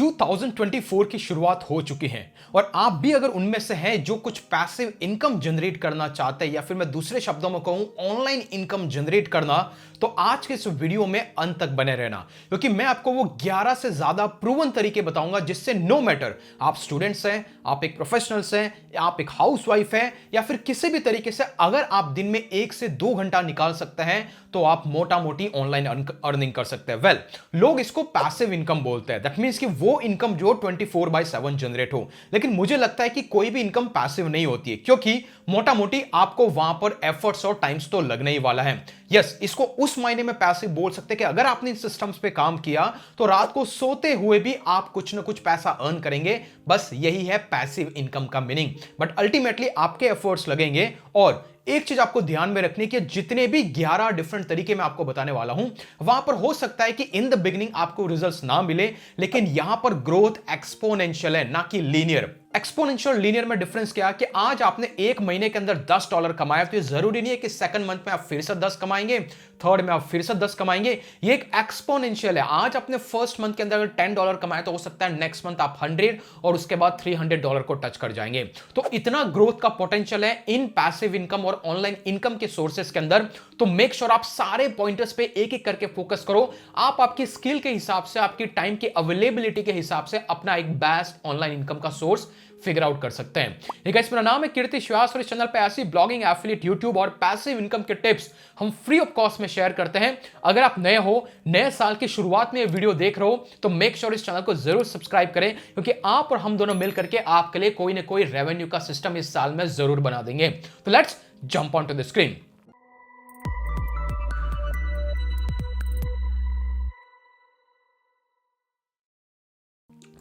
2024 की शुरुआत हो चुकी है और आप भी अगर उनमें से हैं जो कुछ पैसिव इनकम जनरेट करना चाहते हैं या फिर मैं दूसरे शब्दों में कहूं ऑनलाइन इनकम जनरेट करना, तो आज के इस वीडियो में अंत तक बने रहना क्योंकि मैं आपको वो 11 से ज्यादा प्रूवन तरीके बताऊंगा जिससे नो मैटर आप स्टूडेंट्स हैं, आप एक प्रोफेशनल्स हैं, आप एक हाउसवाइफ हैं या फिर किसी भी तरीके से अगर आप दिन में 1 से 2 घंटा निकाल सकते हैं तो आप मोटा मोटी ऑनलाइन अर्निंग कर सकते हैं। वेल, लोग इसको पैसिव इनकम बोलते हैं। दैट मींस कि वो इनकम जो 24/7 जनरेट हो, लेकिन मुझे लगता है कि कोई भी इनकम पैसिव नहीं होती है क्योंकि मोटा मोटी आपको वहां पर एफर्ट्स और टाइम्स तो लगने ही वाला है। यस, इसको उस मायने में पैसिव बोल सकते हैं कि अगर आपने इन सिस्टम्स पे काम किया तो रात को सोते हुए भी आप कुछ ना कुछ पैसा अर्न करेंगे। बस यही है पैसिव इनकम का मीनिंग। बट अल्टीमेटली आपके एफर्ट्स लगेंगे और एक चीज आपको ध्यान में रखनी कि जितने भी 11 डिफरेंट तरीके मैं आपको बताने वाला हूं, वहां पर हो सकता है कि इन द बिगिनिंग आपको रिजल्ट्स ना मिले, लेकिन यहां पर ग्रोथ एक्सपोनेंशियल है, ना कि लीनियर। एक्सपोनेंशियल लीनियर में डिफरेंस क्या है कि आज आपने एक महीने के अंदर $10 कमाया तो ये जरूरी नहीं है कि सेकंड मंथ में आप फिर से 10 कमाएंगे, थर्ड में आप फिर से 10 कमाएंगे। ये एक एक्सपोनेंशियल है। आज आपने फर्स्ट मंथ के अंदर अगर $10 कमाया तो हो सकता है नेक्स्ट मंथ आप 100 और उसके बाद $300 को टच कर जाएंगे। तो इतना ग्रोथ का पोटेंशियल है इन पैसिव इनकम और ऑनलाइन इनकम के सोर्सेस के अंदर। तो मेक श्योर आप सारे पॉइंटर्स पे एक एक करके फोकस करो। आप आपकी स्किल के हिसाब से, आपकी टाइम की अवेलेबिलिटी के हिसाब से अपना एक बेस्ट ऑनलाइन इनकम का सोर्स फिगर आउट कर सकते हैं। ठीक है, मेरा नाम है कीर्ति श्वास और इस चैनल पे ऐसी ब्लॉगिंग, एफिलिएट, यूट्यूब और पैसिव इनकम के टिप्स हम फ्री ऑफ कॉस्ट में शेयर करते हैं। अगर आप नए हो, नए साल की शुरुआत में ये वीडियो देख रहे हो तो मेक श्योर इस चैनल को जरूर सब्सक्राइब करें क्योंकि आप और हम दोनों मिलकर के आपके लिए कोई ना कोई रेवेन्यू का सिस्टम इस साल में जरूर बना देंगे। तो let's jump on to the screen.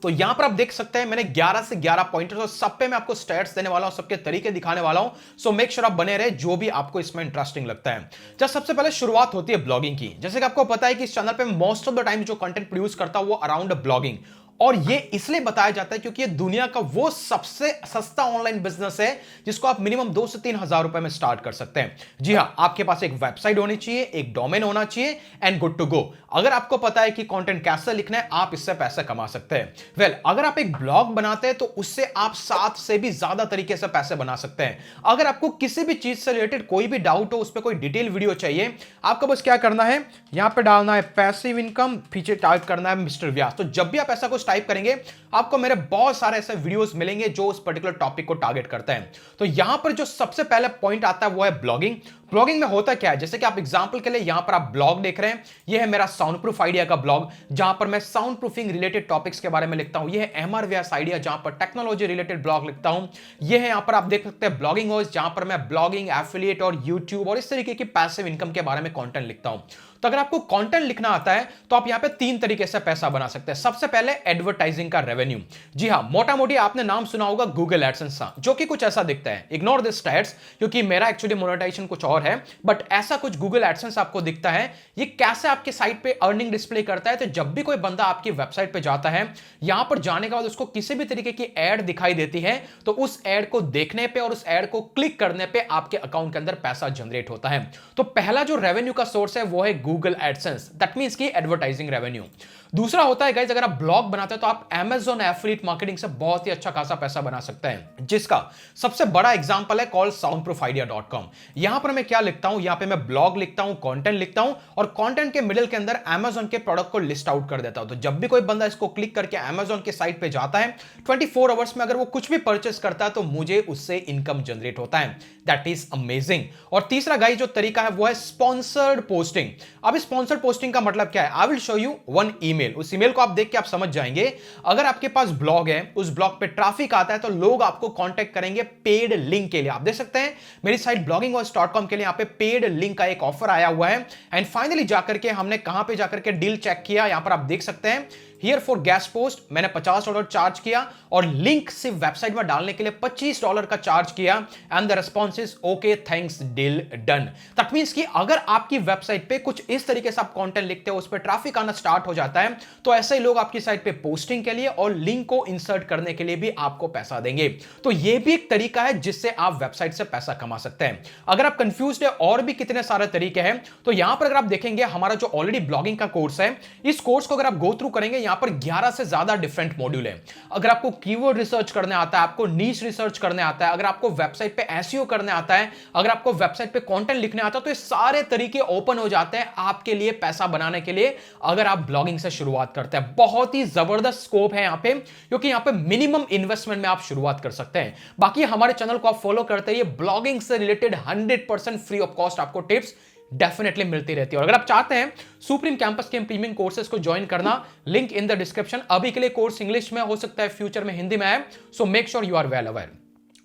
तो यहां पर आप देख सकते हैं मैंने 11 से 11 पॉइंटर्स और सब पे मैं आपको स्टैट्स देने वाला हूं, सबके तरीके दिखाने वाला हूं। सो मेक श्योर आप बने रहे जो भी आपको इसमें इंटरेस्टिंग लगता है। जब सबसे पहले शुरुआत होती है ब्लॉगिंग की। जैसे कि आपको पता है कि इस चैनल पे मोस्ट ऑफ द टाइम जो कंटेंट प्रोड्यूस करता हूं वो अराउंड ब्लॉगिंग, और ये इसलिए बताया जाता है क्योंकि ये दुनिया का वो सबसे सस्ता ऑनलाइन बिजनेस है जिसको आप मिनिमम 2 से 3 हजार रुपए में स्टार्ट कर सकते हैं। जी हां, आपके पास एक वेबसाइट होनी चाहिए, एक डोमेन होना चाहिए एंड गुड टू गो। अगर आपको पता है कि कंटेंट कैसे लिखना है, आप इससे पैसे कमा सकते हैं। वेल, अगर आप एक ब्लॉग बनाते हैं तो उससे आप 7 से भी ज्यादा तरीके से पैसे बना सकते हैं। अगर आपको किसी भी चीज से रिलेटेड कोई भी डाउट हो, उस पर कोई डिटेल वीडियो चाहिए, आपको बस क्या करना है, यहां पे डालना है पैसिव इनकम, पीछे टाइप करना है मिस्टर व्यास। तो जब भी आप ऐसा कुछ टाइप करेंगे आपको मेरे बहुत सारे ऐसे वीडियोस मिलेंगे जो उस पर्टिकुलर टॉपिक को टारगेट करते हैं। तो यहां पर जो सबसे पहले पॉइंट आता है वो है ब्लॉगिंग। ब्लॉगिंग में होता क्या है, जैसे कि आप एग्जांपल के लिए यहां पर आप ब्लॉग देख रहे हैं, यह है मेरा साउंड प्रूफ आइडिया का ब्लॉग जहां पर मैं साउंड प्रूफिंग रिलेटेड टॉपिक्स के बारे में लिखता हूं। यह है एमआर व्यास आइडिया जहां पर टेक्नोलॉजी रिलेटेड ब्लॉग लिखता हूं। यह है यहां पर आप देख सकते हैं ब्लॉगिंग वॉइस जहां पर मैं ब्लॉगिंग, एफिलिएट और यूट्यूब और इस तरीके की पैसिव इनकम के बारे में कंटेंट लिखता हूं। तो अगर आपको कंटेंट लिखना आता है तो आप यहां पे 3 तरीके से पैसा बना सकते हैं। सबसे पहले एडवर्टाइजिंग का रेवेन्यू। जी हां, मोटा मोटी आपने नाम सुना होगा गूगल एडसेंस का, जो कि कुछ ऐसा दिखता है। इग्नोर दिस स्टैट्स क्योंकि मेरा एक्चुअली मोनेटाइजेशन कुछ और है, बट ऐसा कुछ गूगल एडसेंस आपको दिखता है। ये कैसे आपके साइट पे अर्निंग डिस्प्ले करता है, तो जब भी कोई बंदा आपकी वेबसाइट पे जाता है, यहां पर जाने के बाद उसको किसी भी तरीके की एड दिखाई देती है तो उस एड को देखने पे और उस एड को क्लिक करने पे आपके अकाउंट के अंदर पैसा जनरेट होता है। तो पहला जो रेवेन्यू का सोर्स है वो है गूगल एडसेंस, दैट मींस की एडवर्टाइजिंग रेवेन्यू। दूसरा होता है गाइस, अगर आप ब्लॉग बनाते हैं तो आप Amazon एफिलिएट मार्केटिंग से बहुत ही अच्छा खासा पैसा बना सकते हैं, जिसका सबसे बड़ा एग्जांपल है कॉल soundproofidea.com। यहां पर मैं क्या लिखता हूं, यहां पे मैं ब्लॉग लिखता हूं, कंटेंट लिखता हूं और कंटेंट के मिडिल के अंदर Amazon के प्रोडक्ट को लिस्ट आउट कर देता हूं। तो जब भी कोई बंदा इसको क्लिक करके Amazon के साइट पे जाता है, 24 आवर्स में अगर वो कुछ भी परचेस करता है तो मुझे उससे इनकम जनरेट होता है। That is amazing. और तीसरा गाइस जो तरीका है वो है स्पॉन्सर्ड पोस्टिंग। अब स्पॉन्सर्ड पोस्टिंग का मतलब क्या है, I will show you one email. उस ईमेल को आप देख के आप समझ जाएंगे। अगर आपके पास ब्लॉग है, उस ब्लॉग पे ट्रैफिक आता है तो लोग आपको कांटेक्ट करेंगे पेड लिंक के लिए। आप देख सकते हैं मेरी साइट bloggingvoice.com के लिए यहां पे पेड लिंक का एक ऑफर आया हुआ है। एंड फाइनली जाकर के हमने कहां पे जाकर के डील चेक किया, यहां पर आप देख सकते हैं हियर फॉर गेस्ट पोस्ट मैंने $50 चार्ज किया और लिंक सिर्फ वेबसाइट में डालने के लिए $25 का चार्ज किया and the response is okay thanks deal done. That means कि अगर आपकी वेबसाइट पे कुछ इस तरीके से आप कंटेंट लिखते हो, उस पर ट्रैफिक आना स्टार्ट हो जाता है, तो ऐसे ही लोग आपकी साइट पे पोस्टिंग के लिए और लिंक को इंसर्ट करने के लिए भी आपको पैसा देंगे। तो यह भी एक तरीका है जिससे आप वेबसाइट से पैसा कमा सकते हैं। अगर आप कंफ्यूज्ड है और भी कितने सारे तरीके हैं, तो यहां पर अगर आप देखेंगे हमारा जो ऑलरेडी ब्लॉगिंग का कोर्स है, इस कोर्स को अगर आप गो थ्रू करेंगे यहां पर 11 से ज्यादा डिफरेंट मॉड्यूल है। अगर आपको कीवर्ड रिसर्च करने आता है, आपको नीश रिसर्च करने आता है, अगर आपको वेबसाइट पे एसईओ करने आता है, अगर आपको वेबसाइट पे कंटेंट लिखने आता है, तो ये सारे तरीके ओपन हो जाते हैं आपके लिए पैसा बनाने के लिए अगर आप ब्लॉगिंग से शुरुआत करते हैं। बहुत ही जबरदस्त स्कोप है यहां पे, क्योंकि यहां पे मिनिमम इन्वेस्टमेंट में आप शुरुआत कर सकते हैं। बाकी हमारे चैनल को आप फॉलो करते हैं, ब्लॉगिंग से रिलेटेड 100% फ्री ऑफ कॉस्ट आपको टिप्स डेफिनेटली मिलती रहती है। और अगर आप चाहते हैं सुप्रीम कैंपस के प्रीमियम कोर्सेज को ज्वाइन करना, लिंक इन द डिस्क्रिप्शन। अभी के लिए कोर्स इंग्लिश में हो सकता है, फ्यूचर में हिंदी में है, so make sure you are well aware.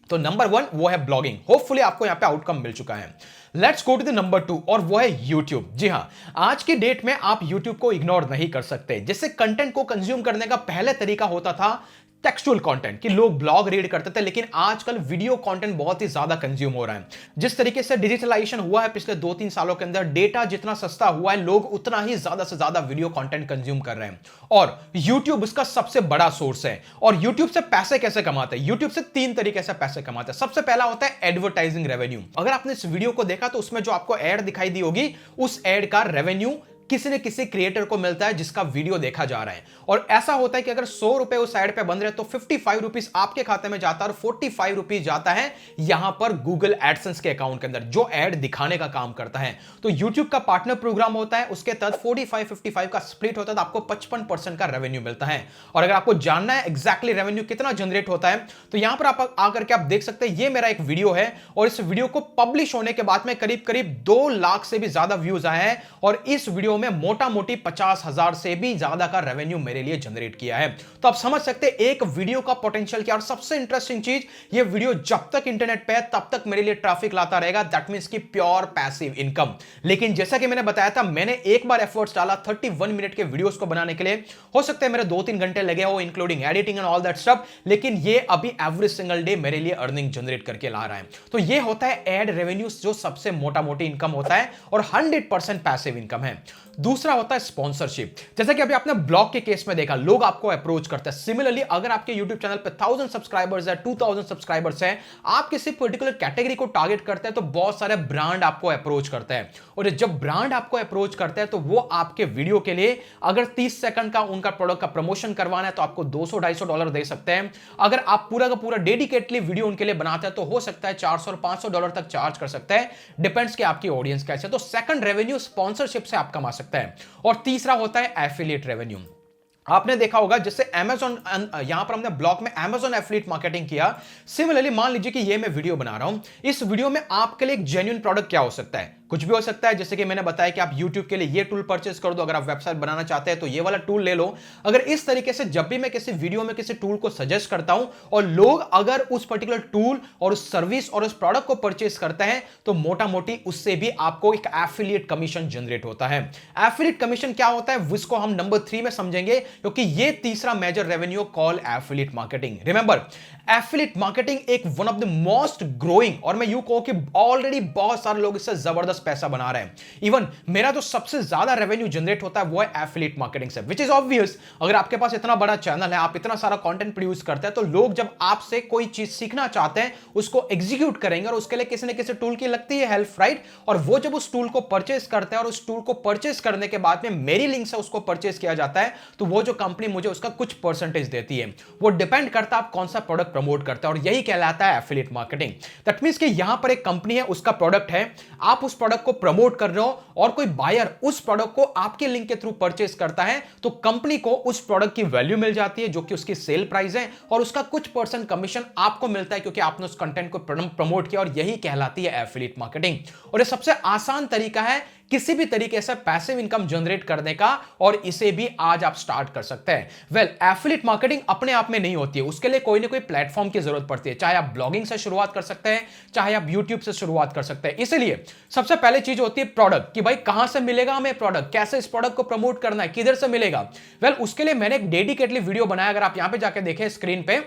तो नंबर 1 वो है ब्लॉगिंग। होपफुली आपको यहां पे आउटकम मिल चुका है। Let's go to the number 2 और वो है यूट्यूब। जी हां, आज की डेट में आप यूट्यूब को इग्नोर नहीं कर सकते। जैसे कंटेंट को कंज्यूम करने का पहले तरीका होता था टेक्सचुअल कंटेंट, कि लोग ब्लॉग रीड करते थे, लेकिन आजकल वीडियो कंटेंट बहुत ही ज्यादा कंज्यूम हो रहा है। जिस तरीके से डिजिटलाइजेशन हुआ है पिछले 2-3 सालों के अंदर, डेटा जितना सस्ता हुआ है, लोग उतना ही ज्यादा से ज्यादा वीडियो कंटेंट कंज्यूम कर रहे हैं और YouTube उसका सबसे बड़ा सोर्स है। और YouTube से पैसे कैसे कमाते हैं? YouTube से 3 तरीके से पैसे कमाते हैं। सबसे पहला होता है एडवर्टाइजिंग रेवेन्यू। अगर आपने इस वीडियो को देखा तो उसमें जो आपको एड दिखाई दी होगी, उस एड का रेवेन्यू किसी न किसी क्रिएटर को मिलता है जिसका वीडियो देखा जा रहा है। और ऐसा होता है कि अगर 100 रुपए उस एड पे बन रहे हैं तो 55 रुपीज आपके खाते में जाता है और 45 रुपीज जाता है यहां पर गूगल एडसेंस के अकाउंट के अंदर, जो एड दिखाने का काम करता है। तो यूट्यूब का पार्टनर प्रोग्राम होता है, उसके तहत 45-55 का स्प्लिट होता है, तो आपको 55% का रेवेन्यू मिलता है। और अगर आपको जानना है एग्जैक्टली रेवेन्यू कितना जनरेट होता है, तो यहां पर आप आकर के आप देख सकते हैं, ये मेरा एक वीडियो है और इस वीडियो को पब्लिश होने के बाद में करीब करीब 2 लाख से भी ज्यादा व्यूज आए हैं और इस वीडियो में मोटा मोटी 50,000 से भी ज्यादा का रेवेन्यू मेरे लिए जनरेट किया है। तो आप समझ सकते हैं एक वीडियो का पोटेंशियल क्या। और सबसे इंटरेस्टिंग चीज, ये वीडियो जब तक इंटरनेट पे है तब तक मेरे लिए ट्रैफिक लाता रहेगा, दैट मींस की प्योर पैसिव इनकम। लेकिन जैसा कि मैंने बताया था, मैंने एक बार एफर्ट्स डाला 31 मिनट के वीडियोस को बनाने के लिए। हो सकता है मेरे 2-3 घंटे लगे हो, including editing and all that stuff, लेकिन ये अभी एवरी सिंगल डे मेरे लिए अर्निंग जनरेट करके ला रहा है। तो ये होता है एड रेवेन्यू, जो सबसे मोटा मोटी इनकम होता है और 100% पैसिव इनकम है। दूसरा होता है स्पॉन्सरशिप। जैसा कि अभी आपने ब्लॉग के केस में देखा, लोग आपको अप्रोच करते हैं। सिमिलरली अगर आपके YouTube चैनल पे 1000 सब्सक्राइबर्स है, 2000 सब्सक्राइबर्स है, आप किसी पर्टिकुलर कैटेगरी को टारगेट करते हैं, तो बहुत सारे ब्रांड आपको अप्रोच करते हैं। और जब ब्रांड आपको अप्रोच करते हैं तो वो आपके वीडियो के लिए अगर 30 सेकंड का उनका प्रोडक्ट का प्रमोशन करवाना है तो आपको $200-250 दे सकते हैं। अगर आप पूरा का पूरा डेडिकेटली वीडियो उनके लिए बनाते हैं तो हो सकता है $400-500 तक चार्ज कर सकते हैं, डिपेंड्स कि आपकी ऑडियंस कैसे। तो सेकंड रेवेन्यू स्पॉन्सरशिप से आप कमा सकते हैं। और तीसरा होता है एफिलिएट रेवेन्यू। आपने देखा होगा, जैसे Amazon, यहां पर हमने ब्लॉग में Amazon एफिलिएट मार्केटिंग किया। सिमिलरली मान लीजिए कि ये मैं वीडियो बना रहा हूं, इस वीडियो में आपके लिए एक जेन्युइन प्रोडक्ट क्या हो सकता है? कुछ भी हो सकता है। जैसे कि मैंने बताया कि आप YouTube के लिए ये टूल परचेस कर दो, अगर आप वेबसाइट बनाना चाहते हैं तो ये वाला टूल ले लो। अगर इस तरीके से जब भी मैं किसी वीडियो में किसी टूल को सजेस्ट करता हूं और लोग अगर उस पर्टिकुलर टूल और उस सर्विस और उस प्रोडक्ट को परचेस करते हैं, तो मोटा मोटी उससे भी आपको एक एफिलिएट कमीशन जनरेट होता है। एफिलिएट कमीशन क्या होता है उसको हम नंबर 3 में समझेंगे, क्योंकि ये तीसरा major revenue call affiliate marketing. Remember, affiliate marketing एक one of the most growing, और मैं यूं कहूं कि ऑलरेडी बहुत सारे लोग इससे जबरदस्त पैसा बना रहे हैं। इवन मेरा जो सबसे ज्यादा रेवेन्यू जनरेट होता है वो है एफिलिएट मार्केटिंग से, विच इज ऑब्वियस। अगर आपके पास इतना बड़ा चैनल है, आप इतना सारा कंटेंट प्रोड्यूस करते हैं, तो लोग जब आपसे कोई चीज सीखना चाहते हैं उसको एग्जीक्यूट करेंगे और उसके लिए किसी न किसी टूल की लगती है हेल्प, राइट? और वो जब उस टूल को परचेस करते हैं और उस टूल को परचेस करने के बाद में मेरी लिंक से उसको परचेस किया जाता है, तो वो जो कंपनी मुझे उसका कुछ परसेंटेज देती है। वो डिपेंड करता है आप कौन सा प्रोडक्ट प्रमोट करते हैं, और यही कहलाता है एफिलिएट मार्केटिंग। दैट मींस कि यहां पर एक कंपनी है, उसका प्रोडक्ट है, आप उस प्रोडक्ट को प्रमोट कर रहे हो और कोई बायर उस प्रोडक्ट को आपके लिंक के थ्रू परचेस करता है, तो कंपनी को उस प्रोडक्ट की वैल्यू मिल जाती है जो कि उसकी सेल प्राइस है, और उसका कुछ परसेंट कमीशन आपको मिलता है क्योंकि आपने उस कंटेंट को प्रमोट किया, और यही कहलाती है एफिलिएट मार्केटिंग। और ये सबसे आसान तरीका है किसी भी तरीके से पैसिव इनकम जनरेट करने का, और इसे भी आज आप स्टार्ट कर सकते हैं। वेल, एफिलिएट मार्केटिंग अपने आप में नहीं होती है, उसके लिए कोई ना कोई प्लेटफॉर्म की जरूरत पड़ती है। चाहे आप ब्लॉगिंग से शुरुआत कर सकते हैं, चाहे आप यूट्यूब से शुरुआत कर सकते हैं। इसलिए सबसे पहले चीज होती है प्रोडक्ट, कि भाई कहां से मिलेगा हमें प्रोडक्ट, कैसे इस प्रोडक्ट को प्रमोट करना है, किधर से मिलेगा। वेल, उसके लिए मैंने एक डेडिकेटली वीडियो बनाया, अगर आप यहां पे जाके देखें स्क्रीन पे,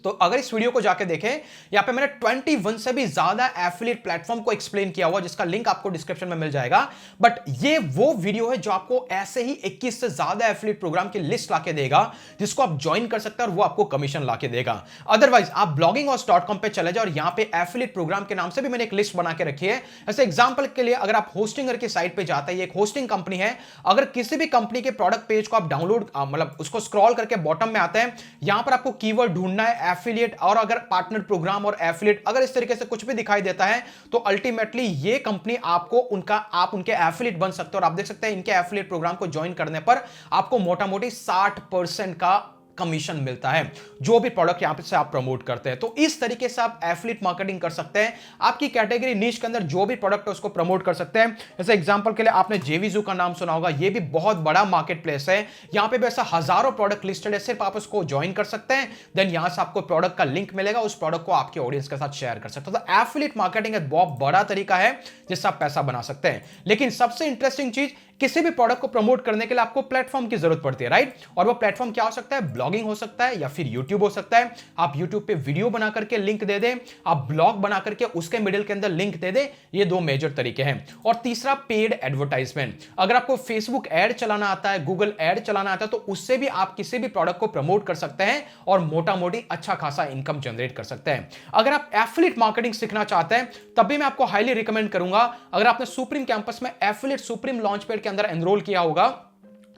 तो अगर इस वीडियो को जाके देखें, यहां पे मैंने 21 से भी ज्यादा एफिलिएट प्लेटफॉर्म को एक्सप्लेन किया हुआ, जिसका लिंक आपको डिस्क्रिप्शन में मिल जाएगा। बट ये वो वीडियो है जो आपको ऐसे ही 21 से ज्यादा एफिलिएट प्रोग्राम की लिस्ट लाके देगा, जिसको आप ज्वाइन कर सकते हैं और वो आपको कमीशन लाके देगा। अदरवाइज आप blogginghouse.com पे चले जाओ और यहां पे एफिलिएट प्रोग्राम के नाम से भी मैंने एक लिस्ट बना के रखी है। जैसे एग्जांपल के लिए अगर आप होस्टिंगर की साइट पे जाते हैं, ये एक होस्टिंग कंपनी है, अगर किसी भी कंपनी के प्रोडक्ट पेज को आप डाउनलोड मतलब उसको स्क्रॉल करके बॉटम में आते हैं, यहां पर आपको कीवर्ड ढूंढना है एफिलिएट, और अगर पार्टनर प्रोग्राम और एफिलिएट अगर इस तरीके से कुछ भी दिखाई देता है, तो अल्टीमेटली ये कंपनी आपको आप उनके एफिलिएट बन सकते हो। और आप देख सकते हैं इनके एफिलिएट प्रोग्राम को ज्वाइन करने पर आपको मोटा मोटी 60% का कमीशन मिलता है, जो भी प्रोडक्ट यहां पे से आप प्रमोट करते हैं। तो इस तरीके से आप एफिलिएट मार्केटिंग कर सकते हैं, आपकी कैटेगरी नीश के अंदर जो भी प्रोडक्ट है उसको प्रमोट कर सकते हैं। जैसे एग्जांपल के लिए आपने जेवीजू का नाम सुना होगा, ये भी बहुत बड़ा मार्केट प्लेस है, यहां पे भी ऐसा हजारों प्रोडक्ट लिस्टेड है, सिर्फ आप उसको ज्वाइन कर सकते हैं, देन यहां से आपको प्रोडक्ट का लिंक मिलेगा, उस प्रोडक्ट को आपके ऑडियंस के साथ शेयर कर सकते हो। तो एफिलिएट मार्केटिंग एक बहुत बड़ा तरीका है जिससे आप पैसा बना सकते हैं। लेकिन सबसे इंटरेस्टिंग चीज, किसी भी प्रोडक्ट को प्रमोट करने के लिए आपको प्लेटफॉर्म की जरूरत पड़ती है, राइट? और वो प्लेटफॉर्म क्या हो सकता है? ब्लॉगिंग हो सकता है या फिर यूट्यूब हो सकता है। आप यूट्यूब पे वीडियो बना करके लिंक दे दें, आप ब्लॉग बना करके उसके मिडिल के अंदर लिंक दे दें, ये दो मेजर तरीके हैं। और तीसरा पेड एडवर्टाइजमेंट, अगर आपको फेसबुक एड चलाना आता है, गूगल एड चलाना आता है, तो उससे भी आप किसी भी प्रोडक्ट को प्रमोट कर सकते हैं और मोटा मोटी अच्छा खासा इनकम जनरेट कर सकते हैं। अगर आप एफिलिएट मार्केटिंग सीखना चाहते हैं, तब भी मैं आपको हाईली रिकमेंड करूंगा, अगर आपने सुप्रीम कैंपस में एफिलिएट सुप्रीम लॉन्चपैड के अंदर एनरोल किया होगा,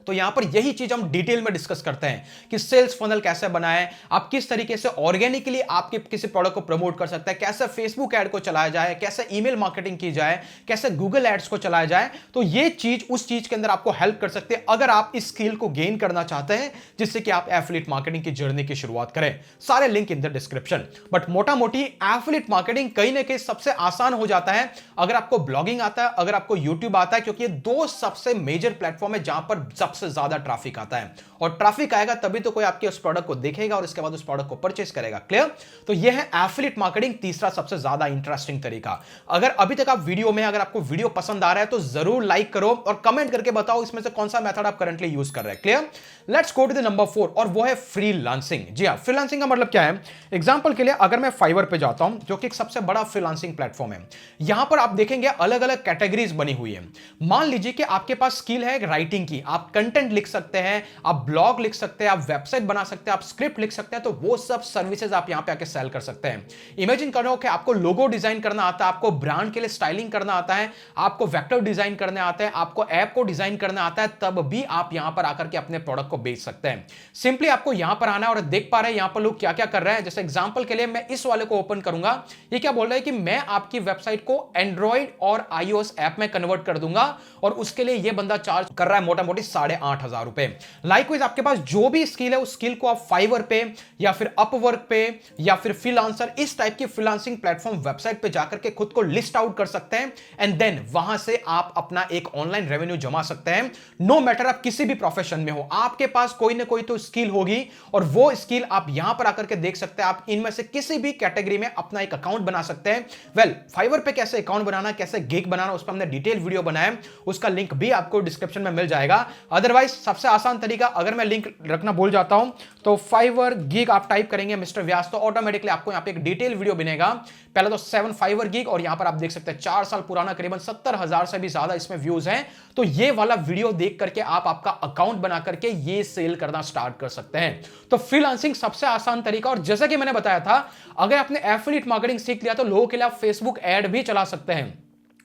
तो यहां पर यही चीज हम डिटेल में डिस्कस करते हैं कि सेल्स फनल कैसे बनाएं, आप किस तरीके से ऑर्गेनिकली आपके किसी प्रोडक्ट को प्रमोट कर सकते हैं, कैसे फेसबुक ऐड को चलाया जाए, कैसे ईमेल मार्केटिंग की जाए, कैसे गूगल एड्स को चलाया जाए। तो ये चीज उस चीज के अंदर आपको हेल्प कर सकते हैं अगर आप इस स्किल को गेन करना चाहते हैं, जिससे कि आप एफिलिएट मार्केटिंग की जर्नी की शुरुआत करें। सारे link in the description. But मोटा मोटी एफिलिएट मार्केटिंग कहीं ना कहीं सबसे आसान हो जाता है अगर आपको ब्लॉगिंग आता है, अगर आपको यूट्यूब आता है, क्योंकि ये दो सबसे मेजर प्लेटफॉर्म है जहां पर सबसे ज्यादा ट्रैफिक आता है। और ट्रैफिक आएगा तभी तो कोई आपके उस प्रोडक्ट को देखेगा और इसके बाद उस प्रोडक्ट को परचेस करेगा। क्लियर? तो यह है एफिलिएट मार्केटिंग, तीसरा सबसे ज्यादा इंटरेस्टिंग तरीका। अगर अभी तक आप वीडियो में, अगर आपको वीडियो पसंद आ रहा है तो जरूर लाइक करो और कमेंट करके बताओ इसमें से कौन सा मेथड आप करंटली यूज कर रहे हैं। Clear? Let's go to the number 4, और वो है फ्रीलांसिंग। जी हां, फ्रीलांसिंग का मतलब क्या है? एग्जांपल के लिए अगर मैं फाइवर पे जाता हूं, जो कि एक सबसे बड़ा फ्रीलांसिंग प्लेटफॉर्म है, यहां पर आप देखेंगे अलग अलग कैटेगरीज बनी हुई है। मान लीजिए कि आपके पास स्किल है राइटिंग की, आप कंटेंट लिख सकते हैं, आप ब्लॉग लिख सकते हैं, आप वेबसाइट बना सकते हैं, आप स्क्रिप्ट लिख सकते हैं, तो वो सब सर्विसेज आप यहां पे आके सेल कर सकते हैं। इमेजिन करो कि आपको लोगो डिजाइन करना आता है, आपको ब्रांड के लिए स्टाइलिंग करना आता है, आपको वेक्टर डिजाइन करने आते हैं, आपको ऐप को डिजाइन करना आता है, तब भी आप यहां पर आकर के अपने प्रोडक्ट को बेच सकते हैं। सिंपली आपको यहां पर आना है और देख पा रहे हैं यहां पर लोग क्या क्या कर रहे हैं। जैसे एग्जांपल के लिए मैं इस वाले को ओपन करूंगा, ये क्या बोल रहा है कि मैं आपकी वेबसाइट को एंड्रॉइड और iOS ऐप में कन्वर्ट कर दूंगा, और उसके लिए ये बंदा चार्ज कर रहा है मोटा मोटी 8,500 रुपए। लाइकवाइज आपके पास जो भी स्किल है, उस स्किल को आप फाइवर पे या फिर अपवर्क पे या फिर फ्रीलांसर, इस टाइप की फ्रीलांसिंग प्लेटफॉर्म वेबसाइट पे जाकर के खुद को लिस्ट आउट कर सकते हैं, एंड देन वहां से आप अपना एक ऑनलाइन रेवेन्यू जमा सकते हैं। नो मैटर आप किसी भी प्रोफेशन में हो, आपके पास कोई ना कोई तो स्किल होगी, और वो स्किल आप यहां पर आकर के देख सकते हैं। आप इनमें से किसी भी कैटेगरी में अपना एक अकाउंट बना सकते हैं। वेल, फाइवर पे कैसे अकाउंट बनाना, कैसे गिग बनाना, उस पर हमने डिटेल वीडियो बनाया है, उसका लिंक भी आपको डिस्क्रिप्शन में मिल जाएगा। अदरवाइज सबसे आसान तरीका, अगर मैं लिंक रखना भूल जाता हूं, तो फाइवर गिग आप टाइप करेंगे मिस्टर व्यास, तो ऑटोमेटिकली आपको यहां पे एक डिटेल वीडियो बनेगा। पहले तो 7 फाइवर गिग, और यहां पर आप देख सकते हैं 4 साल पुराना, करीबन 70,000 से भी ज्यादा इसमें व्यूज हैं। तो ये वाला वीडियो देख करके आप आपका अकाउंट बना करके ये सेल करना स्टार्ट कर सकते हैं। तो फ्रीलांसिंग सबसे आसान तरीका, और जैसा कि मैंने बताया था, अगर आपने एफिलिएट मार्केटिंग सीख लिया तो लोगों के लिए आप फेसबुक ऐड भी चला सकते हैं,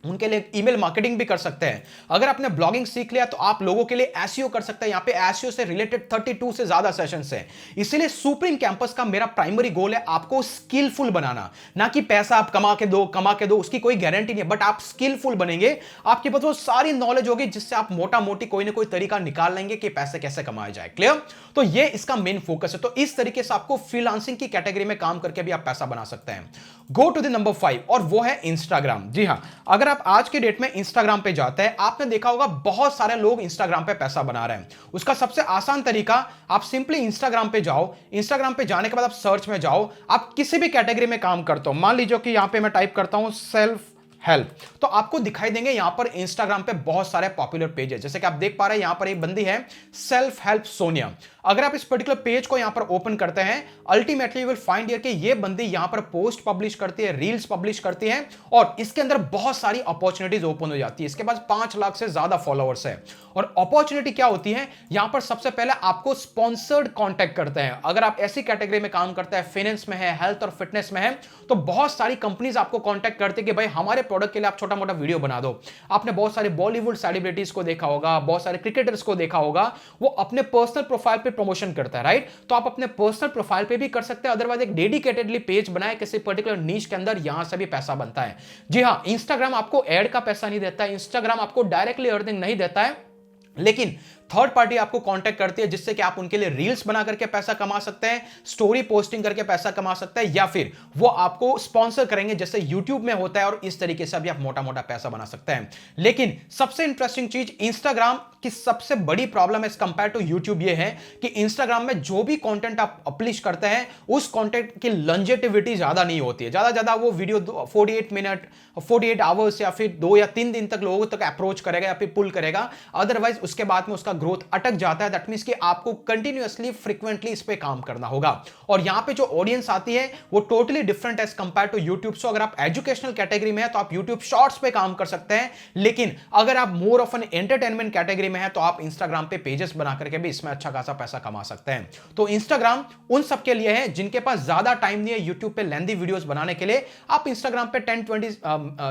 उनके लिए ईमेल मार्केटिंग भी कर सकते हैं। अगर आपने ब्लॉगिंग सीख लिया तो आप लोगों के लिए एसईओ कर सकते हैं। यहां पे एसईओ से रिलेटेड 32 से ज्यादा सेशंस हैं। इसीलिए सुप्रीम कैंपस का मेरा प्राइमरी गोल है आपको स्किलफुल बनाना, ना कि पैसा आप कमा के दो, उसकी कोई गारंटी नहीं है, बट आप स्किलफुल बनेंगे, आपके पास वो सारी नॉलेज होगी जिससे आप मोटा मोटी कोई ना कोई तरीका निकाल लेंगे कि पैसे कैसे कमाए जाए। क्लियर? तो ये इसका मेन फोकस है। तो इस तरीके से आपको फ्रीलांसिंग की कैटेगरी में काम करके भी आप पैसा बना सकते हैं। गो टू द नंबर 5, और वो है इंस्टाग्राम। जी हां, अगर आप आज के डेट में इंस्टाग्राम पे जाते हैं, आपने देखा होगा बहुत सारे लोग इंस्टाग्राम पे पैसा बना रहे हैं। उसका सबसे आसान तरीका, आप सिंपली इंस्टाग्राम पे जाओ, इंस्टाग्राम पे जाने के बाद आप सर्च में जाओ, आप किसी भी कैटेगरी में काम करते हो। मान लीजिए कि यहां पे मैं टाइप करता हूं सेल्फ हेल्प। तो आपको दिखाई देंगे यहां पर इंस्टाग्राम पे बहुत सारे पॉपुलर पेज है, जैसे कि आप देख पा रहे हैं यहां पर एक बंदी है सेल्फ हेल्प सोनिया। अगर आप इस पर्टिकुलर पेज को यहां पर ओपन करते हैं, ultimately you will find here कि ये बंदी यहां पर पोस्ट पब्लिश करती है, रील्स पब्लिश करती है और इसके अंदर बहुत सारी अपॉर्चुनिटीज ओपन हो जाती है। इसके पास 5 लाख से ज्यादा फॉलोअर्स है। और अपॉर्चुनिटी क्या होती है यहां पर, सबसे पहले आपको स्पॉन्सर्ड कांटेक्ट करते हैं। अगर आप ऐसी कैटेगरी में काम करते हैं, फाइनेंस में है, हेल्थ और फिटनेस में है, तो बहुत सारी कंपनीज आपको कांटेक्ट करते हैं कि भाई हमारे प्रोडक्ट के लिए आप छोटा मोटा वीडियो बना दो। आपने बहुत सारे बॉलीवुड सेलिब्रिटीज को देखा होगा, बहुत सारे क्रिकेटर्स को देखा होगा, वो अपने पर्सनल प्रोफाइल पे प्रमोशन करता है, राइट? तो आप अपने पर्सनल प्रोफाइल पे भी कर सकते हैं, अदरवाइज एक डेडिकेटेडली पेज बनाए किसी पर्टिकुलर नीश के अंदर, यहां से भी पैसा बनता है। जी हां, इंस्टाग्राम आपको एड का पैसा नहीं देता है, इंस्टाग्राम आपको डायरेक्टली अर्निंग नहीं देता है, लेकिन थर्ड पार्टी आपको कांटेक्ट करती है जिससे कि आप उनके लिए रील्स बना करके पैसा कमा सकते हैं, स्टोरी पोस्टिंग करके पैसा कमा सकते हैं, या फिर वो आपको स्पॉन्सर करेंगे जैसे यूट्यूब में होता है, और इस तरीके से भी आप मोटा मोटा पैसा बना सकते हैं। लेकिन सबसे इंटरेस्टिंग चीज, इंस्टाग्राम की सबसे बड़ी problem as compare to YouTube ये है कि इंस्टाग्राम में जो भी कंटेंट आप पब्लिश करते हैं उस कंटेंट की लॉन्जेटिविटी ज्यादा नहीं होती है। ज्यादा वो वीडियो 48 मिनट, 48 आवर्स या फिर 2 या 3 दिन तक लोगों तक अप्रोच करेगा या फिर पुल करेगा, अदरवाइज उसके बाद में उसका ग्रोथ अटक जाता है। दैट मींस कि आपको कंटिन्यूअसली फ्रीक्वेंटली इस पे काम करना होगा, और यहां पे जो ऑडियंस आती है वो totally different as compare to YouTube. So अगर आप एजुकेशनल कैटेगरी में है तो आप यूट्यूब शॉर्ट्स पे काम कर सकते हैं, लेकिन अगर आप more of an entertainment category में है तो आप इंस्टाग्राम पे पेजेस बना करके भी इसमें अच्छा खासा पैसा कमा सकते हैं। तो इंस्टाग्राम उन सब के लिए है जिनके पास ज्यादा टाइम नहीं है यूट्यूब पे लेंथी वीडियोस बनाने के लिए। आप इंस्टाग्राम पे 10-20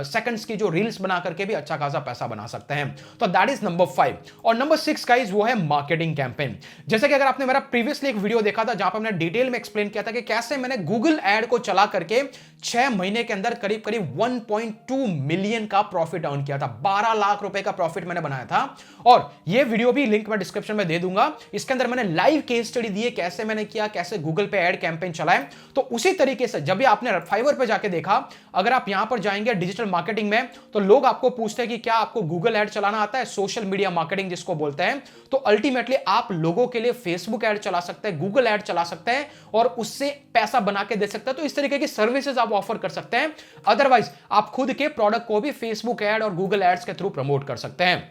सेकंड्स की जो रील्स बना करके भी अच्छा खासा पैसा बना सकते हैं। तो दैट इज नंबर 5। और नंबर 6 गाइस वो है मार्केटिंग कैंपेन। जैसे कि अगर आपने मेरा प्रीवियसली एक वीडियो देखा था जहां पर मैंने डिटेल में एक्सप्लेन किया था कि कैसे मैंने गूगल ऐड को चला करके 6 महीने के अंदर करीब करीब 1.2 मिलियन का प्रॉफिट अर्न किया था, 12 लाख रुपए का प्रॉफिट मैंने बनाया था। और यह वीडियो भी लिंक मैं डिस्क्रिप्शन में दे दूंगा। इसके अंदर मैंने लाइव केस स्टडी दी है, कैसे मैंने किया, कैसे गूगल पे ऐड कैंपेन चलाए। तो उसी तरीके से जब भी आपने फाइवर पे जाके देखा, अगर आप यहां पर जाएंगे डिजिटल मार्केटिंग में, तो लोग आपको पूछते हैं कि क्या आपको गूगल ऐड चलाना आता है, सोशल मीडिया मार्केटिंग जिसको बोलते हैं। तो अल्टीमेटली आप लोगों के लिए फेसबुक ऐड चला सकते हैं, गूगल ऐड चला सकते हैं और उससे पैसा बना के दे सकते हैं। तो इस तरीके की सर्विसेज आप ऑफर कर सकते हैं। अदरवाइज आप खुद के प्रोडक्ट को भी फेसबुक ऐड और गूगल एड्स के थ्रू प्रमोट कर सकते हैं।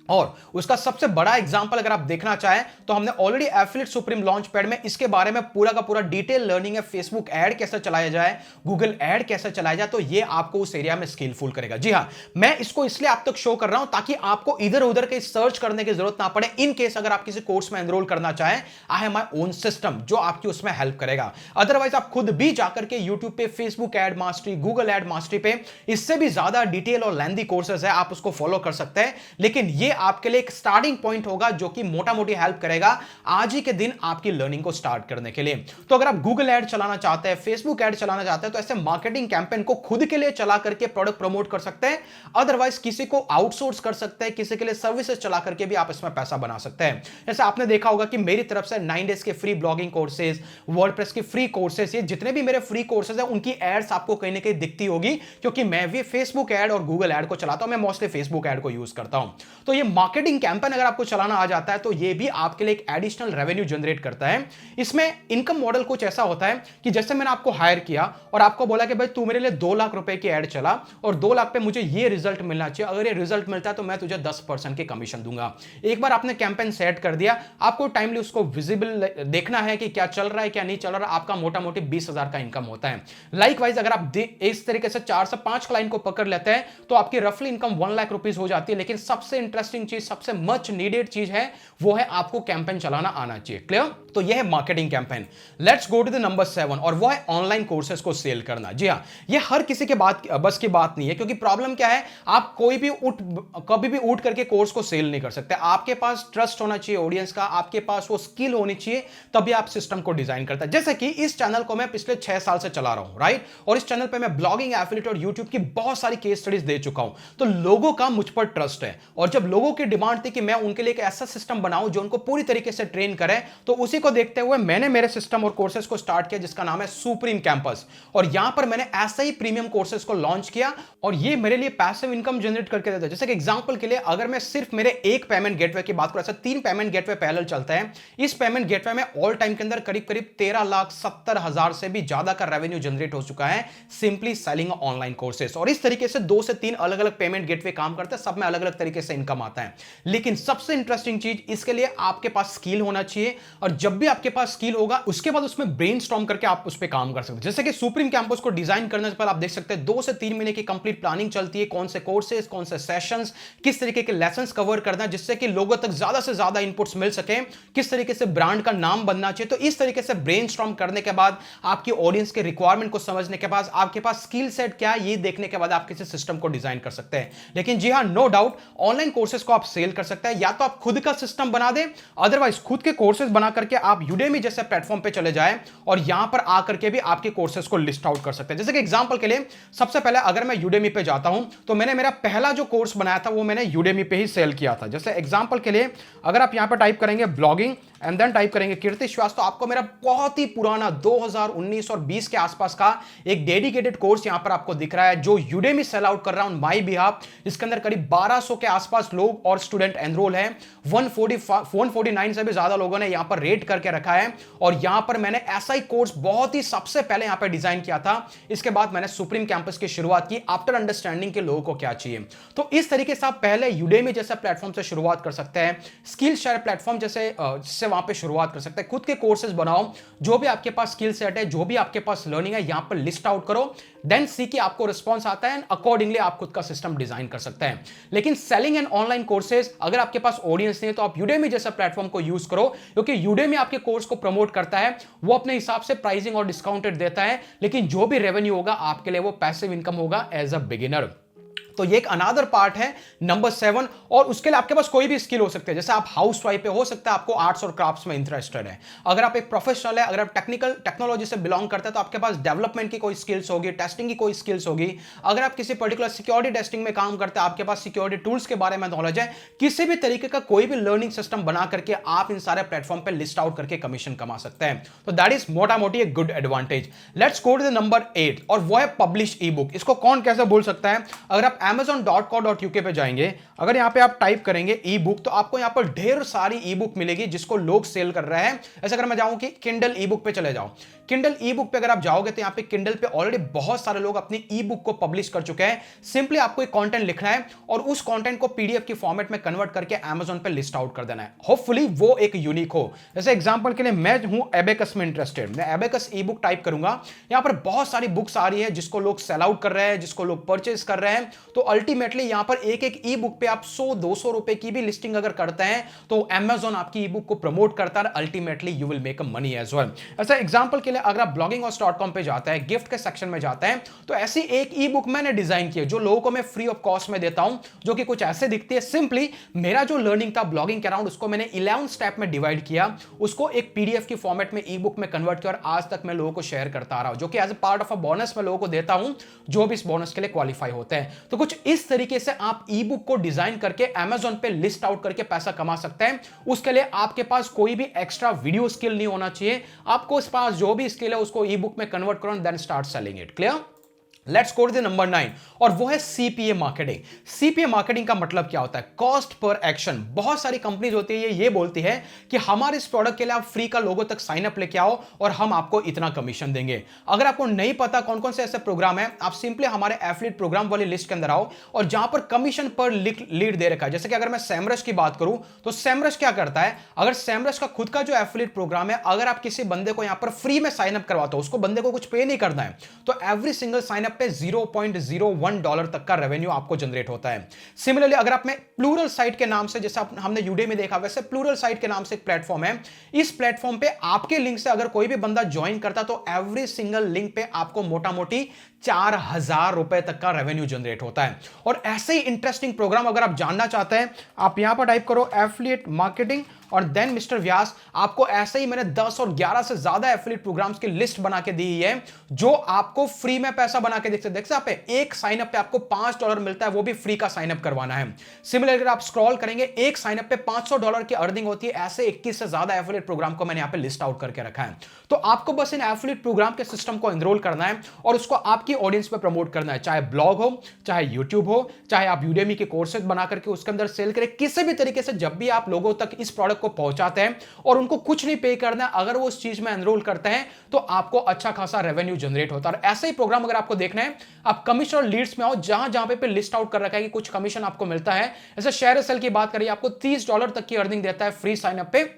और उसका सबसे बड़ा एग्जांपल अगर आप देखना चाहें तो हमने already affiliate supreme launch pad में इसके बारे में पूरा का पूरा डिटेल लर्निंग है, फेसबुक ऐड कैसे चलाया जाए, गूगल ऐड कैसे चलाया जाए, तो ये आपको उस एरिया में स्किलफुल करेगा। जी हां, मैं इसको इसलिए आप तक शो कर रहा हूं ताकि आपको इधर उधर के सर्च करने की जरूरत ना पड़े। इन केस अगर आप किसी कोर्स में एनरोल करना चाहें, I have my own system जो आपकी उसमें हेल्प करेगा। अदरवाइज आप खुद भी जाकर के यूट्यूब पे Facebook ad mastery, Google add mastery पे इससे भी ज्यादा डिटेल और लेंथी कोर्सेज है, आप उसको फॉलो कर सकते हैं। लेकिन ये आपके लिए एक स्टार्टिंग पॉइंट होगा जो कि मोटा मोटी हेल्प करेगा आज ही के दिन आपकी लर्निंग को स्टार्ट करने के लिए। तो अगर आप गूगल ऐड चलाना चाहते हैं, फेसबुक ऐड चलाना चाहते हैं, तो ऐसे मार्केटिंग कैंपेन को खुद के लिए चला करके प्रोडक्ट प्रमोट कर सकते हैं। अदरवाइज किसी को आउटसोर्स कर सकते हैं, किसी के लिए सर्विसेज चला करके भी आप इसमें पैसा बना सकते हैं। जैसे आपने देखा होगा कि मेरी तरफ से 9 डेज के फ्री ब्लॉगिंग कोर्सेज, वर्डप्रेस के फ्री कोर्सेज, ये जितने भी मेरे फ्री कोर्सेज हैं उनकी एड्स आपको कहीं ना कहीं दिखती होगी, क्योंकि मैं भी फेसबुक ऐड और गूगल ऐड को चलाता हूं। मैं मोस्टली फेसबुक ऐड को यूज करता हूं। तो ये मार्केटिंग कैंपेन अगर आपको चलाना आ जाता है तो ये भी आपके लिए एक एडिशनल रेवेन्यू जनरेट करता है। इसमें इनकम मॉडल कुछ ऐसा होता है कि जैसे मैंने आपको हायर किया और आपको बोला कि भाई तू मेरे लिए 2 लाख रुपए की ऐड चला और 2 लाख पे मुझे ये रिजल्ट मिलना चाहिए, अगर ये रिजल्ट मिलता है तो मैं तुझे 10% की कमीशन दूंगा। एक बार आपने कैंपेन सेट कर दिया, आपको टाइमली उसको विजिबल देखना है कि क्या चल रहा है क्या नहीं चल रहा, आपका मोटा मोटी 20,000 का इनकम होता है। लाइकवाइज अगर आप इस तरीके से 4 से 5 क्लाइंट को पकड़ लेते हैं तो आपकी रफली इनकम 1 लाख रुपीज हो जाती है। लेकिन सबसे इंटरेस्टिंग चीज, सबसे मच नीडेड चीज है वो है आपको कैंपेन चलाना आना चाहिए। क्लियर? तो यह है marketing campaign. Let's go to the number 7 और वो है ऑनलाइन कोर्सेज को सेल करना। जी हां, ये हर किसी के बस की बात नहीं है, क्योंकि प्रॉब्लम क्या है, आप कोई भी कभी भी उठ करके कोर्स को सेल नहीं कर सकते। आपके पास ट्रस्ट होना चाहिए ऑडियंस का, आपके पास वो स्किल होनी चाहिए, तभी आप सिस्टम को डिजाइन करते हैं। जैसे कि इस चैनल को मैं पिछले 6 साल से चला रहा हूं, राइट? और इस चैनल पे मैं ब्लॉगिंग, एफिलिएट और यूट्यूब की बहुत सारी केस स्टडीज दे चुका हूं। तो लोगों का मुझ पर ट्रस्ट है, और जब लोगों लोगों की डिमांड थी कि मैं उनके लिए एक ऐसा सिस्टम बनाऊं जो उनको पूरी तरीके से ट्रेन करे। तो उसी को देखते हुए मैंने मेरे सिस्टम और कोर्सेज को स्टार्ट किया जिसका नाम है सुप्रीम कैंपस। और यहां पर मैंने ऐसा ही प्रीमियम कोर्सेज को लॉन्च किया और ये मेरे लिए पैसिव इनकम जनरेट करके देता है। जैसे कि एग्जांपल के लिए अगर मैं सिर्फ मेरे एक पेमेंट गेटवे की बात करूं, ऐसा 3 पेमेंट गेटवे पैरेलल चलता है। इस पेमेंट गेटवे में ऑल टाइम के अंदर करीब करीब 13,70,000 से भी ज्यादा का रेवेन्यू जनरेट हो चुका है सिंपली सेलिंग ऑनलाइन कोर्सेज। और इस तरीके से 2 से 3 अलग अलग पेमेंट गेटवे काम करते हैं, सब में अलग अलग तरीके से इनकम आता है। लेकिन सबसे इंटरेस्टिंग चीज, इसके लिए आपके पास स्किल होना चाहिए और जब भी आपके पास स्किल होगा उसके बाद उसमें ब्रेनस्टॉर्म करके आप उस पर काम कर सकते हैं। जैसे कि सुप्रीम कैंपस को डिजाइन करने से पहले आप देख सकते हैं 2 से 3 महीने की कंप्लीट प्लानिंग चलती है, कौन से कोर्सेज, कौन से सेशंस, किस तरीके के लेसंस कवर करना है जिससे कि लोगों तक ज्यादा से ज्यादा इनपुट्स मिल सके, किस तरीके से ब्रांड का नाम बनना चाहिए। तो इस तरीके से ब्रेनस्टॉर्म करने के बाद, आपकी ऑडियंस के रिक्वायरमेंट को समझने के बाद, आपके पास स्किल सेट क्या है ये देखने के बाद आप किसी सिस्टम को डिजाइन कर सकते हैं। लेकिन जी हां, नो डाउट ऑनलाइन कोर्सेज को आप सेल कर सकते हैं, या तो आप खुद का सिस्टम बना दें, अदरवाइज खुद के कोर्सेज बना करके आप यूडेमी जैसे प्लेटफॉर्म पे चले जाएं और यहां पर आकर के भी आपके कोर्सेज को लिस्ट आउट कर सकते हैं। जैसे कि एग्जांपल के लिए सबसे पहले अगर मैं यूडेमी पे जाता हूं तो मैंने मेरा पहला जो कोर्स बनाया था वो मैंने यूडेमी पे ही सेल किया था। जैसे एग्जांपल के लिए अगर आप यहां पर टाइप करेंगे ब्लॉगिंग एंड देन टाइप करेंगे कीर्ति श्वास, तो आपको मेरा बहुत ही पुराना 2019 और 20 के आसपास का एक डेडिकेटेड कोर्स यहां पर आपको दिख रहा है जो यूडेमी सेल आउट कर रहा हूं माई बिहाफ। इसके अंदर करीब 1200 के आसपास लोग और स्टूडेंट एनरोल हैं। 149 से भी ज्यादा लोगों ने यहां पर रेट करके रखा है और यहां पर मैंने ऐसा ही कोर्स बहुत ही सबसे पहले यहां पर डिजाइन किया था। इसके बाद मैंने सुप्रीम कैंपस की शुरुआत की आफ्टर अंडरस्टैंडिंग के लोगों को क्या चाहिए। तो इस तरीके से आप पहले यूडेमी जैसे प्लेटफॉर्म से शुरुआत कर सकते हैं, स्किल शेयर प्लेटफॉर्म जैसे वहां पे शुरुआत कर सकते हैं, खुद के कोर्सेज बनाओ, जो भी आपके पास स्किल सेट है, जो भी आपके पास लर्निंग है यहां पर लिस्ट आउट करो, देन सी की आपको रिस्पॉन्स आता है, अकॉर्डिंगली आप खुद का सिस्टम डिजाइन कर सकते हैं। लेकिन सेलिंग एंड ऑनलाइन कोर्सेज, अगर आपके पास ऑडियंस नहीं है तो आप यूडेमी जैसा प्लेटफॉर्म को यूज करो, क्योंकि यूडेमी आपके कोर्स को प्रमोट करता है, वो अपने हिसाब से प्राइसिंग और डिस्काउंटेड देता है, लेकिन जो भी रेवेन्यू होगा आपके लिए वो पैसिव इनकम होगा एज अ बिगिनर। तो ये एक अनादर पार्ट है नंबर 7। और उसके लिए आपके पास कोई भी स्किल हो सकते हैं, जैसे आप हाउस वाइफ पे हो सकता है आपको आर्ट्स और क्राफ्ट्स में इंटरेस्टेड है, अगर आप एक प्रोफेशनल है, अगर आप टेक्नोलॉजी से बिलोंग करते हैं तो आपके पास डेवलपमेंट की कोई स्किल्स होगी, टेस्टिंग की कोई स्किल्स होगी, अगर आप किसी पर्टिकुलर सिक्योरिटी टेस्टिंग में काम करते हैं आपके पास सिक्योरिटी टूल्स के बारे में नॉलेज है, किसी भी तरीके का कोई भी लर्निंग सिस्टम बना करके आप इन सारे प्लेटफॉर्म पे लिस्ट आउट करके कमीशन कमा सकते हैं। तो दैट इज मोटा मोटी एक good advantage. Let's go to the number 8 और वो है पब्लिश ई बुक। इसको कौन कैसे बोल सकता है, अगर आप amazon.co.uk पे जाएंगे, अगर यहां पे आप टाइप करेंगे ई बुक तो आपको यहां पर ढेर सारी ई बुक मिलेगी जिसको लोग सेल कर रहे हैं। ऐसे अगर मैं जाऊं कि किंडल ई बुक पे चले जाओ, किंडल ई बुक पे अगर आप जाओगे तो यहां पे किंडल पे ऑलरेडी बहुत सारे लोग अपनी ई बुक को पब्लिश कर चुके हैं। सिंपली आपको एक कंटेंट लिखना है और उस कंटेंट को पीडीएफ की फॉर्मेट में कन्वर्ट करके अमेज़न पे लिस्ट आउट कर देना है। होपफुली वो एक यूनिक हो। जैसे एग्जांपल के लिए मैं हूं एबेकस में इंटरेस्टेड, मैं एबेकस ई बुक टाइप करूंगा, यहां पर बहुत सारी बुक्स आ रही है जिसको लोग सेल आउट कर रहे हैं, जिसको लोग परचेज कर रहे हैं। तो अल्टीमेटली यहां पर एक एक ई बुक पे आप 100-200 रुपए की भी लिस्टिंग अगर करते हैं तो अमेज़न आपकी ई बुक को प्रमोट करता है, ultimately you will make a money as well. ऐसा एग्जांपल के लिए अगर आप blogginghouse.com पे जाता है, गिफ्ट के सेक्शन में जाता है, तो ऐसी एक ई बुक मैंने डिजाइन की है जो लोगों को मैं फ्री ऑफ कॉस्ट में देता हूं, जो कि कुछ ऐसे दिखती है। सिंपली मेरा जो लर्निंग था ब्लॉगिंग के अराउंड उसको मैंने 11 स्टेप में डिवाइड किया, उसको एक पीडीएफ की फॉर्मेट में ई बुक में कन्वर्ट किया और आज तक मैं लोगों को शेयर करता आ रहा हूं, जो कि as a part of a bonus मैं लोगों को देता हूं जो भी इस बोनस के लिए क्वालिफाई होते हैं। तो कुछ इस तरीके से आप ई बुक को डिजाइन करके अमेज़न पे लिस्ट आउट करके पैसा कमा सकते हैं। उसके लिए आपके पास कोई भी एक्स्ट्रा वीडियो स्किल नहीं होना चाहिए, आपको इस पास जो भी स्किल है उसको ई बुक में कन्वर्ट करो, then start selling it. Clear? Let's go to the number 9 और वो है सीपीए मार्केटिंग। सीपीए मार्केटिंग का मतलब क्या होता है? Cost per action. बहुत सारी कंपनीज होती है ये बोलती है कि हमारे इस प्रोडक्ट के लिए आप फ्री का लोगों तक साइन अप लेके आओ और हम आपको इतना कमीशन देंगे। अगर आपको नहीं पता कौन कौन से ऐसे प्रोग्राम है, आप सिंपली हमारे एफिलिएट प्रोग्राम वाली लिस्ट के अंदर आओ और जहां पर कमीशन पर लीड दे रखा है, जैसे कि अगर मैं सेमरश की बात करूं तो सेमरश क्या करता है, अगर सेमरश का खुद का जो एफिलिएट प्रोग्राम है, अगर आप किसी बंदे को यहां पर फ्री में साइन अप करवाते हो, उसको बंदे को कुछ पे नहीं करना है, तो एवरी सिंगल साइन अप पे $0.01 तक का रेवेन्यू आपको जनरेट होता है। सिमिलरली अगर आप में प्लूरल साइट के नाम से, जैसे हमने यूडेमी में देखा, वैसे प्लूरल साइट के नाम से एक प्लेटफॉर्म है। इस प्लेटफॉर्म पे आपके लिंक से अगर कोई भी बंदा ज्वाइन करता तो एवरी सिंगल लिंक पे आपको मोटा मोटी ₹4000 तक का रेवेन्यू जनरेट होता है। और ऐसे ही इंटरेस्टिंग प्रोग्राम अगर आप जानना चाहते हैं, आप यहां पर टाइप करो एफिलिएट मार्केटिंग और देन मिस्टर व्यास। आपको ऐसे ही मैंने 10 और 11 से ज्यादा एफिलिएट प्रोग्राम्स की लिस्ट बना के दी है, जो आपको फ्री में पैसा बना के देख सकते हैं। एक साइन अप पे आपको $5 मिलता है, वो भी फ्री का साइन अप करवाना है। सिमिलरली अगर आप स्क्रॉल करेंगे, एक साइन अप पे $500 की अर्निंग होती है। ऐसे 21 से ज्यादा एफिलिएट प्रोग्राम को मैंने यहां पे लिस्ट आउट करके रखा है। तो आपको बस इन एफिलिएट प्रोग्राम के सिस्टम को एनरोल करना है और उसको आपकी ऑडियंस पे प्रमोट करना है, चाहे ब्लॉग हो, चाहे यूट्यूब हो, चाहे आप यूडेमी के कोर्सेज बना करके उसके अंदर सेल करें। किसी भी तरीके से जब भी आप लोगों तक इस प्रोडक्ट को पहुंचाते हैं और उनको कुछ नहीं पे करना है, अगर वो उस चीज में एनरोल करते हैं तो आपको अच्छा खासा रेवेन्यू जनरेट होता है। और ऐसे ही प्रोग्राम अगर आपको देखना है, आप कमीशन और लीड्स में आओ, जहां जहां पे लिस्ट आउट कर रखा है कि कुछ कमीशन आपको मिलता है। जैसे शेयर सेल की बात करिए, आपको $30 तक की अर्निंग देता है फ्री साइन अप पे।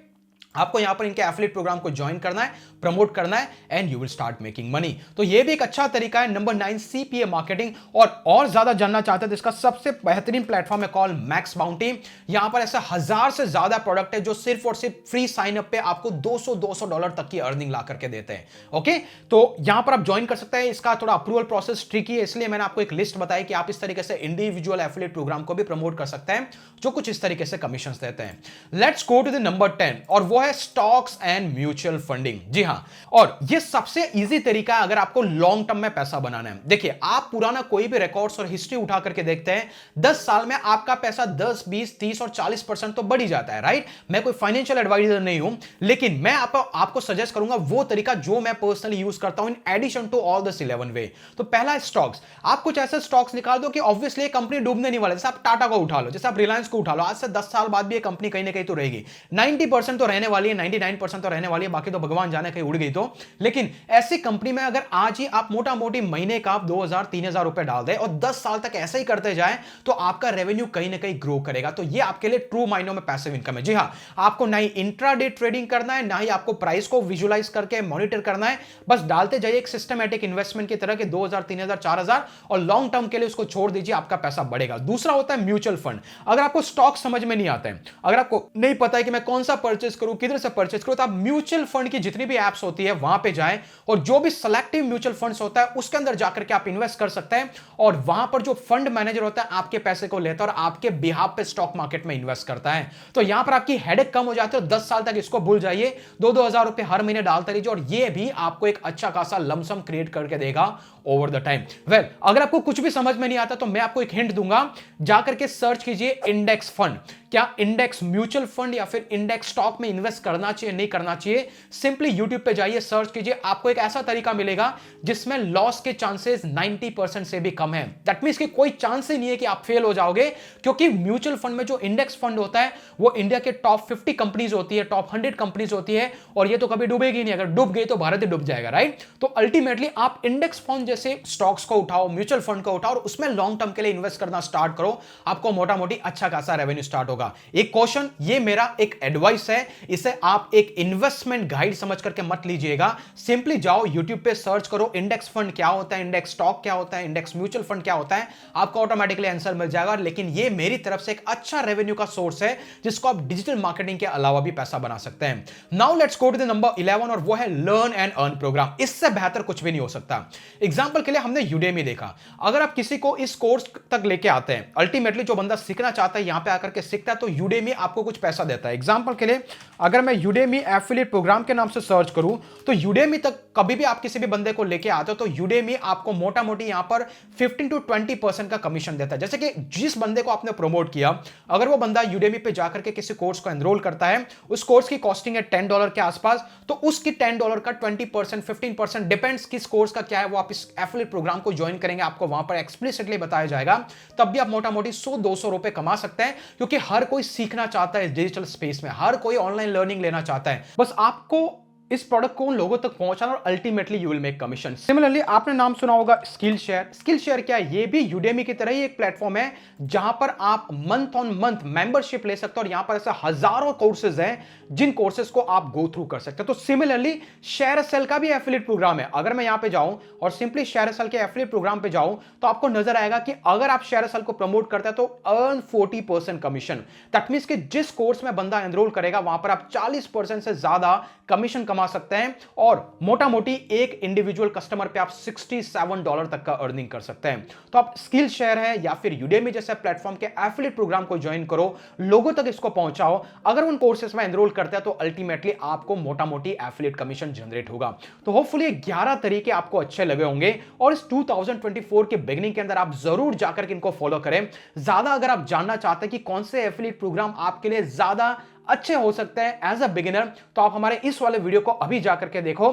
आपको यहां पर इनके एफिलिएट प्रोग्राम को ज्वाइन करना है, प्रमोट करना है and you will start making money. तो ये भी एक अच्छा तरीका है। Number 9 CPA marketing. और ज्यादा जानना चाहते हैं तो इसका सबसे बेहतरीन प्लेटफॉर्म है कॉल मैक्स बाउंटी। यहां पर ऐसे 1000 से ज्यादा प्रोडक्ट है जो सिर्फ और सिर्फ फ्री साइन अप पे आपको $200 तक की अर्निंग ला करके देते हैं। ओके, तो यहां पर आप ज्वाइन कर सकते हैं। इसका थोड़ा अप्रूवल प्रोसेस ट्रिकी है, इसलिए मैंने आपको एक लिस्ट बताई कि आप इस तरीके से इंडिविजुअल एफिलिएट प्रोग्राम को भी प्रमोट कर सकते हैं, जो कुछ इस तरीके से कमीशन देते हैं। Let's go to the number 10 और वो है स्टॉक्स एंड म्यूचुअल फंडिंग। जी हां, और ये सबसे इजी तरीका है अगर आपको लॉन्ग टर्म में पैसा बनाना है। देखिए, आप पुराना कोई भी रिकॉर्ड्स और हिस्ट्री उठा करके देखते हैं, 10 साल में आपका पैसा 10, 20, 30 और 40% तो बढ़ ही जाता है, राइट। मैं कोई फाइनेंशियल एडवाइजर नहीं हूं, लेकिन मैं आपको सजेस्ट करूंगा वो तरीका जो मैं पर्सनली यूज करता हूं in addition to all this 11 way. तो पहला है स्टॉक्स। आप कुछ ऐसे स्टॉक्स निकाल दो कि ऑब्वियसली कंपनी डूबने नहीं वाला। जैसे आप टाटा को उठा लो, जैसे आप रिलायंस को उठा लो, आज से 10 साल बाद भी ये कंपनी कहीं ना कहीं तो रहेगी। 90% तो रहने वाली है, 99% तो रहने वाली है, बाकी तो भगवान जाने कहीं उड़ गई तो। लेकिन ऐसी कंपनी में अगर आज ही आप मोटा मोटी महीने का आप 2000-3000 रुपए डाल दें और 10 साल तक ऐसे ही करते जाएं, तो आपका रेवेन्यू कहीं ना कहीं ग्रो करेगा। तो ये आपके लिए ट्रू मायनों में पैसिव इनकम है। जी हां, आपको ना ही इंट्राडे ट्रेडिंग करना है, ना ही आपको प्राइस को विजुअलाइज करके मॉनिटर करना है। बस डालते जाइए एक सिस्टमैटिक इन्वेस्टमेंट की तरह के 2000, 3000, 4000 और लॉन्ग टर्म के लिए उसको छोड़ दीजिए, आपका पैसा बढ़ेगा। दूसरा होता है म्यूचुअल फंड। अगर आपको स्टॉक समझ में नहीं आता है, अगर आपको नहीं पता है कि मैं कौन सा परचेस करूं, किधर से परचेस करूं, तो आप म्यूचुअल फंड की जितनी भी एप्स होती है वहां पे जाएं और जो भी सिलेक्टिव म्यूचुअल फंड्स होता है उसके अंदर जाकर के आप इन्वेस्ट कर सकते हैं। और वहां पर जो फंड मैनेजर होता है आपके पैसे को लेता है और आपके बिहाफ पे स्टॉक मार्केट में इन्वेस्ट करता है। तो यहां पर आपकी हेडेक कम हो जाती है और 10 साल तक इसको भूल जाइए। 2-2 हजार रुपए हर महीने डालते रहिए और ये भी आपको एक अच्छा खासा लमसम क्रिएट करके देगा ओवर द टाइम। वेल, अगर आपको कुछ भी समझ में नहीं आता तो मैं आपको एक हिंट दूंगा, जाकर के सर्च कीजिए इंडेक्स फंड। क्या इंडेक्स म्यूचुअल फंड या फिर इंडेक्स स्टॉक में इन्वेस्ट करना चाहिए, नहीं करना चाहिए? सिंपली यूट्यूब पे जाइए, सर्च कीजिए, आपको एक ऐसा तरीका मिलेगा जिसमें लॉस के चांसेस 90% से भी कम है। दैट मींस कि कोई चांस ही नहीं है कि आप फेल हो जाओगे, क्योंकि म्यूचुअल फंड में जो इंडेक्स फंड होता है वो इंडिया के टॉप 50 कंपनीज होती है, टॉप 100 कंपनीज होती है, और ये तो कभी डूबेगी नहीं। अगर डूब गई तो भारत ही डूब जाएगा, राइट। तो अल्टीमेटली आप इंडेक्स फंड जैसे स्टॉक्स को उठाओ, म्यूचुअल फंड को उठाओ और उसमें लॉन्ग टर्म के लिए इन्वेस्ट करना स्टार्ट करो, आपको मोटा मोटी अच्छा खासा रेवेन्यू स्टार्ट होगा। एक क्वेश्चन, ये मेरा एक एडवाइस है, इसे आप एक इन्वेस्टमेंट गाइड समझ करके मत लीजिएगा। सिंपली जाओ यूट्यूब पे सर्च करो इंडेक्स फंड क्या होता है, इंडेक्स स्टॉक क्या होता है, इंडेक्स म्यूचुअल फंड क्या होता है, आपको ऑटोमेटिकली आंसर मिल जाएगा। लेकिन ये मेरी तरफ से एक अच्छा रेवेन्यू का सोर्स है जिसको आप डिजिटल मार्केटिंग के अलावा भी पैसा बना सकते हैं। Now let's go to the number 11 और वो है लर्न एंड अर्न प्रोग्राम। इससे बेहतर कुछ भी नहीं हो सकता। एग्जांपल के लिए हमने यूडेमी देखा। अगर आप किसी को इस कोर्स तक लेके आते हैं, अल्टीमेटली जो बंदा सीखना चाहता है यहां पे आकर के सीखता है, तो यूडेमी आपको कुछ पैसा देता है। एग्जांपल के लिए अगर मैं यूडेमी एफिलिएट प्रोग्राम के नाम से सर्च करूं, तो यूडेमी तक कभी भी आप किसी भी बंदे को लेके आते हो तो यूडेमी आपको मोटा मोटी यहां पर 15 to 20% का कमीशन देता है। जैसे कि जिस बंदे को आपने प्रमोट किया, अगर वो बंदा यूडेमी पे जाकर के किसी कोर्स को एनरोल करता है, उस कोर्स की कॉस्टिंग है $10 के आसपास, तो उसकी $10 का 20%, 15% डिपेंड्स किस कोर्स का क्या है, वो आप इस एफिलिएट प्रोग्राम को ज्वाइन करेंगे, आपको वहां पर एक्सप्लिसिटली बताया जाएगा। तब भी आप मोटा मोटी 100-200 रुपए कमा सकते हैं, क्योंकि हर कोई सीखना चाहता है इस डिजिटल स्पेस में, हर कोई ऑनलाइन लर्निंग लेना चाहता है। बस आपको इस प्रोडक्ट को उन लोगों तक पहुंचाना और ultimately you will make commission. Similarly आपने नाम सुना होगा स्किल शेयर। स्किल शेयर क्या है? ये भी यूडेमी की तरह ही एक प्लेटफॉर्म है जहां पर आप मंथ ऑन मंथ मेंबरशिप ले सकते हो, और यहां पर ऐसे हजारों कोर्सेज हैं जिन कोर्सेज को आप गो थ्रू कर सकते हो। तो सिमिलरली शेयर सेल का भी एफिलिएट प्रोग्राम है। अगर मैं यहां पे जाऊं और सिंपली शेयर सेल के एफिलिएट प्रोग्राम पे जाऊं, तो आपको नजर आएगा कि अगर आप शेयर सेल को प्रमोट करते हैं तो अर्न 40% कमीशन। दैट मींस कि जिस कोर्स में बंदा एनरोल करेगा वहां पर आप 40% से ज्यादा कमीशन कमा कमा सकते हैं और मोटा मोटी एक इंडिविजुअल कस्टमर पे आप $67 तक का अर्निंग कर सकते हैं। तो आप स्किल शेयर है या फिर यूडेमी जैसे प्लेटफॉर्म के एफिलिएट प्रोग्राम को ज्वाइन करो, लोगों तक इसको पहुंचाओ। अगर उन कोर्सेस में एनरोल करते हैं तो अल्टीमेटली आपको मोटा मोटी एफिलिएट कमीशन जनरेट होगा। तो होपफुली 11 तरीके आपको अच्छे लगे होंगे और इस 2024 के बिगिनिंग के अंदर आप जरूर जाकर के इनको फॉलो करें। ज्यादा अगर आप जानना चाहते हैं कि कौन से एफिलिएट प्रोग्राम आपके लिए ज्यादा अच्छे हो सकते हैं एज अ बिगिनर, तो आप हमारे इस वाले वीडियो को अभी जाकर के देखो।